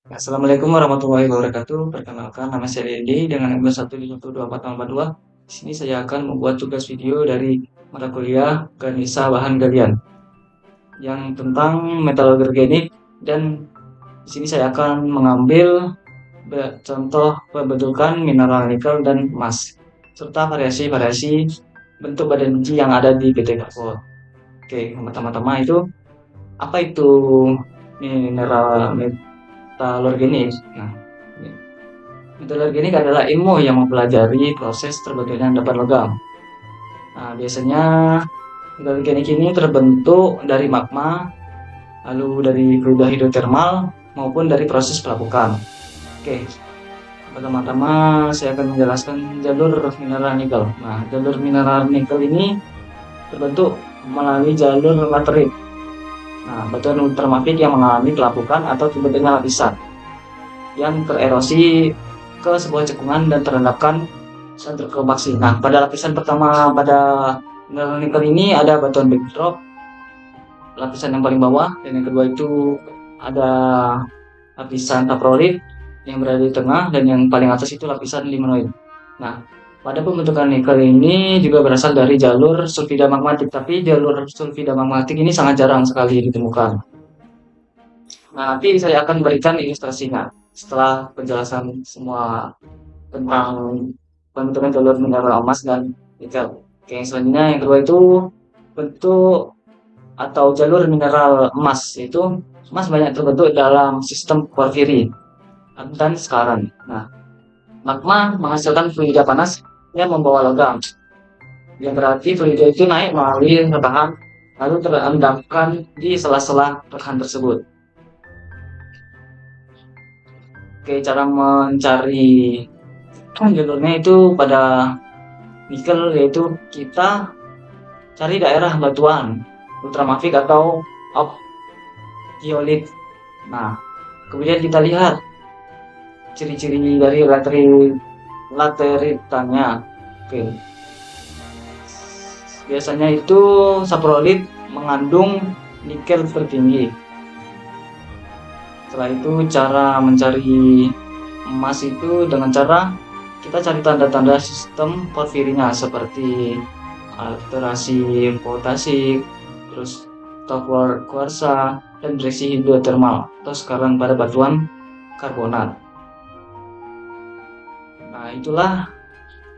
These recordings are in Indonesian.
Assalamualaikum warahmatullahi wabarakatuh. Perkenalkan, nama saya Dendi dengan nomor 15442. Di sini saya akan membuat tugas video dari mata kuliah Ganesha Bahan Galian yang tentang metal organik, dan di sini saya akan mengambil contoh pembentukan mineral nikel dan emas serta variasi-variasi bentuk badan biji yang ada di PT Kapur. Oke, pertama-tama itu apa itu mineral metal organik? Nah, metode organik adalah ilmu yang mempelajari proses terbentuknya endapan logam. Nah, biasanya metode organik ini terbentuk dari magma, lalu dari fluida hidrotermal, maupun dari proses pelapukan. Oke, pertama-tama saya akan menjelaskan jalur mineral nikel. Nah, jalur mineral nikel ini terbentuk melalui jalur laterit. Nah, batuan ultramafik yang mengalami pelapukan atau terbentuknya lapisan yang tererosi ke sebuah cekungan dan terendapkan saat terkompaksi. Nah, pada lapisan pertama pada mineral nikel ini ada batuan backdrop, lapisan yang paling bawah, dan yang kedua itu ada lapisan taprolit yang berada di tengah, dan yang paling atas itu lapisan limanoid. Nah, pada pembentukan nikel ini juga berasal dari jalur sulfida magmatik, tapi jalur sulfida magmatik ini sangat jarang sekali ditemukan. Nah, nanti saya akan berikan ilustrasinya setelah penjelasan semua tentang pembentukan jalur mineral emas dan nikel. Oke, yang selanjutnya yang kedua itu bentuk atau jalur mineral emas. Itu emas banyak terbentuk dalam sistem porfiri dan skarn. Nah, magma menghasilkan fluida panas yang membawa logam. Yang berarti fluida itu naik melalui rekahan lalu terendapkan di sela-sela rekahan tersebut. Oke, cara mencari jalurnya itu pada nikel yaitu kita cari daerah batuan ultramafik atau optiolit. Nah, kemudian kita lihat ciri-ciri dari lateritannya. Oke, biasanya itu saprolit mengandung nikel tertinggi. Setelah itu cara mencari emas itu dengan cara kita cari tanda-tanda sistem porfirinya seperti alterasi potasik, terus kuarsa, dan reaksi hidrotermal atau sekarang pada batuan karbonat. Nah, itulah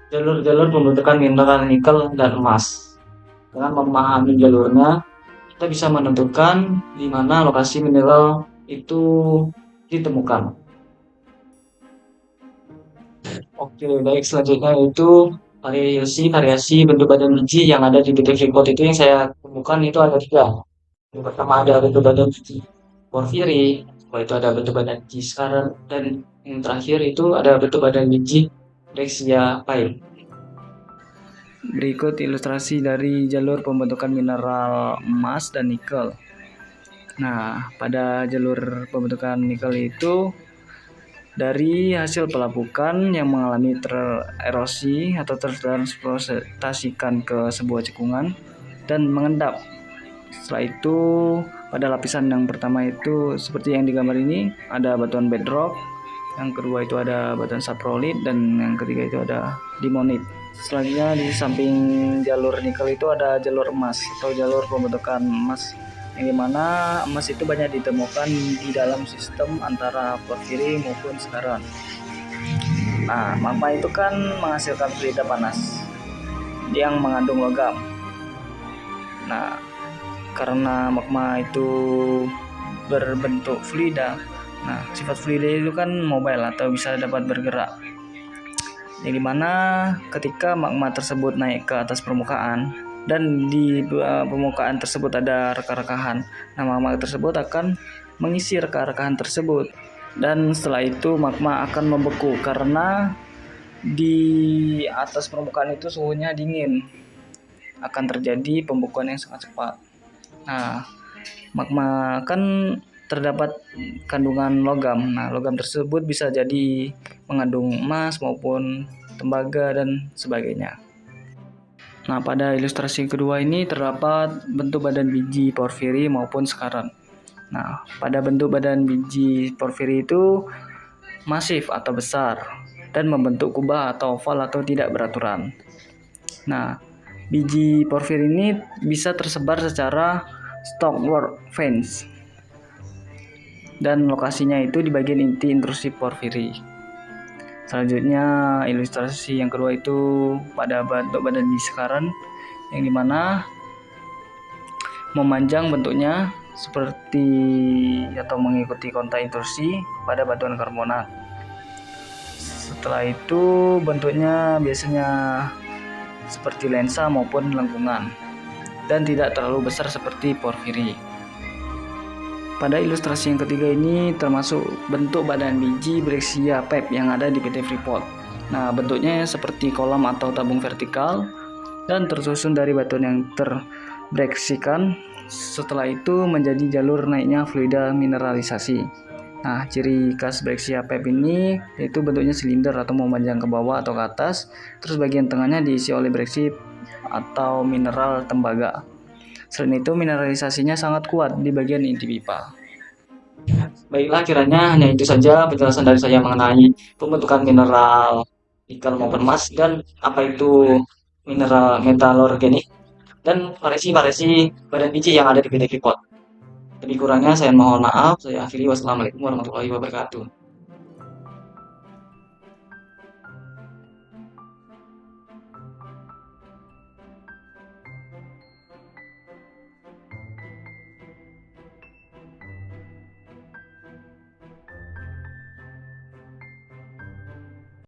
jalur-jalur pembentukan mineral nikel dan emas. Dengan memahami jalurnya, kita bisa menentukan di mana lokasi mineral itu ditemukan. Oke, baik, selanjutnya itu variasi bentuk badan biji yang ada di PT Freeport itu yang saya temukan itu ada tiga. Yang pertama ada bentuk badan biji porfiri, setelah itu ada bentuk badan biji skarn, dan yang terakhir itu ada bentuk badan biji Dexia pipe. Berikut ilustrasi dari jalur pembentukan mineral emas dan nikel. Nah, pada jalur pembentukan nikel itu dari hasil pelapukan yang mengalami tererosi atau tertransportasikan ke sebuah cekungan dan mengendap. Setelah itu pada lapisan yang pertama itu seperti yang digambar ini ada batuan bedrock, yang kedua itu ada batuan saprolit, dan yang ketiga itu ada limonit. Selanjutnya di samping jalur nikel itu ada jalur emas atau jalur pembentukan emas, yang dimana emas itu banyak ditemukan di dalam sistem antara porfiri maupun skarn. Nah, magma itu kan menghasilkan fluida panas yang mengandung logam. Nah, karena magma itu berbentuk fluida, nah sifat fluida itu kan mobile atau bisa dapat bergerak, yang dimana ketika magma tersebut naik ke atas permukaan dan di permukaan tersebut ada reka-rekahan, nah magma tersebut akan mengisi reka-rekahan tersebut, dan setelah itu magma akan membeku karena di atas permukaan itu suhunya dingin, akan terjadi pembekuan yang sangat cepat. Nah, magma kan terdapat kandungan logam. Nah, logam tersebut bisa jadi mengandung emas maupun tembaga dan sebagainya. Nah, pada ilustrasi kedua ini terdapat bentuk badan biji porfiri maupun skarn. Nah, pada bentuk badan biji porfiri itu masif atau besar dan membentuk kubah atau oval atau tidak beraturan. Nah, biji porfiri ini bisa tersebar secara stalkwart veins dan lokasinya itu di bagian inti intrusi porfiri. Selanjutnya ilustrasi yang kedua itu pada bentuk badan biji sekarang, yang dimana memanjang bentuknya seperti atau mengikuti kontak intrusi pada batuan karbonat. Setelah itu bentuknya biasanya seperti lensa maupun lengkungan dan tidak terlalu besar seperti porfiri. Pada ilustrasi yang ketiga ini termasuk bentuk badan biji Brexia PEP yang ada di PT Freeport. Nah, bentuknya seperti kolam atau tabung vertikal dan tersusun dari batuan yang terbreksikan. Setelah itu menjadi jalur naiknya fluida mineralisasi. Nah, ciri khas Brexia PEP ini yaitu bentuknya silinder atau memanjang ke bawah atau ke atas, terus bagian tengahnya diisi oleh breksi atau mineral tembaga. Selain itu, mineralisasinya sangat kuat di bagian inti pipa. Baiklah, kiranya hanya itu saja penjelasan dari saya mengenai pembentukan mineral nikel maupun emas dan apa itu mineral metalorganik dan variasi-variasi badan biji yang ada di PT Freeport. Lebih kurangnya saya mohon maaf. Saya akhiri. Wassalamualaikum warahmatullahi wabarakatuh.